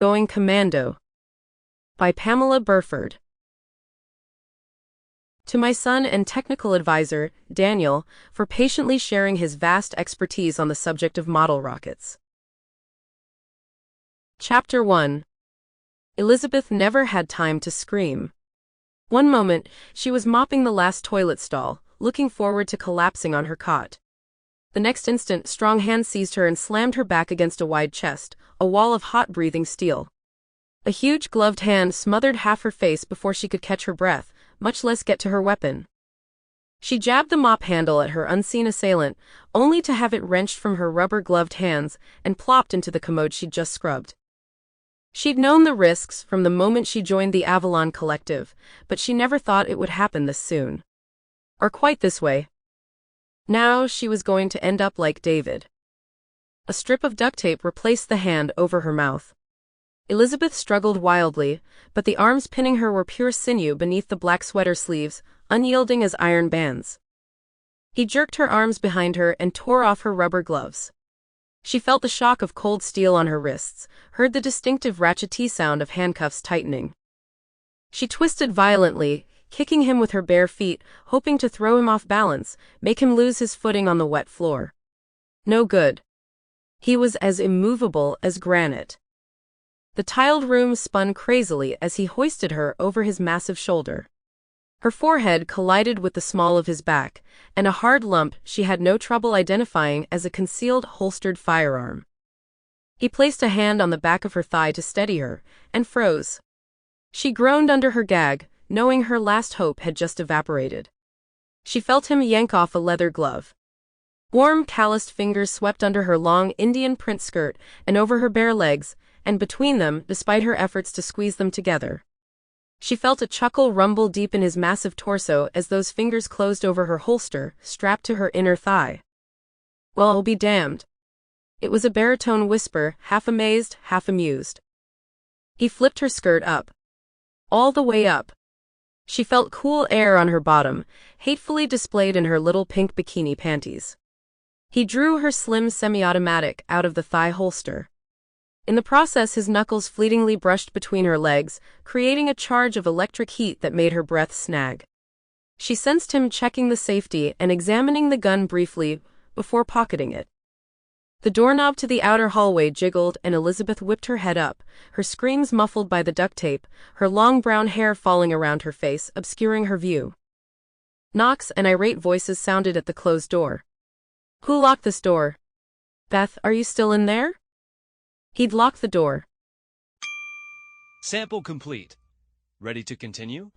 Going Commando by Pamela Burford. To my son and technical advisor, Daniel, for patiently sharing his vast expertise on the subject of model rockets. Chapter 1. Elizabeth never had time to scream. One moment, she was mopping the last toilet stall, looking forward to collapsing on her cot. The next instant, strong hands seized her and slammed her back against a wide chest, a wall of hot-breathing steel. A huge gloved hand smothered half her face before she could catch her breath, much less get to her weapon. She jabbed the mop handle at her unseen assailant, only to have it wrenched from her rubber-gloved hands and plopped into the commode she'd just scrubbed. She'd known the risks from the moment she joined the Avalon Collective, but she never thought it would happen this soon. Or quite this way. Now she was going to end up like David. A strip of duct tape replaced the hand over her mouth. Elizabeth struggled wildly, but the arms pinning her were pure sinew beneath the black sweater sleeves, unyielding as iron bands. He jerked her arms behind her and tore off her rubber gloves. She felt the shock of cold steel on her wrists, heard the distinctive ratchetee sound of handcuffs tightening. She twisted violently, kicking him with her bare feet, hoping to throw him off balance, make him lose his footing on the wet floor. No good. He was as immovable as granite. The tiled room spun crazily as he hoisted her over his massive shoulder. Her forehead collided with the small of his back, and a hard lump she had no trouble identifying as a concealed holstered firearm. He placed a hand on the back of her thigh to steady her, and froze. She groaned under her gag, knowing her last hope had just evaporated. She felt him yank off a leather glove. Warm, calloused fingers swept under her long Indian print skirt and over her bare legs, and between them, despite her efforts to squeeze them together. She felt a chuckle rumble deep in his massive torso as those fingers closed over her holster, strapped to her inner thigh. Well, I'll be damned. It was a baritone whisper, half amazed, half amused. He flipped her skirt up. All the way up. She felt cool air on her bottom, hatefully displayed in her little pink bikini panties. He drew her slim semi-automatic out of the thigh holster. In the process, his knuckles fleetingly brushed between her legs, creating a charge of electric heat that made her breath snag. She sensed him checking the safety and examining the gun briefly before pocketing it. The doorknob to the outer hallway jiggled and Elizabeth whipped her head up, her screams muffled by the duct tape, her long brown hair falling around her face, obscuring her view. Knocks and irate voices sounded at the closed door. Who locked this door? Beth, are you still in there? He'd locked the door. Sample complete. Ready to continue?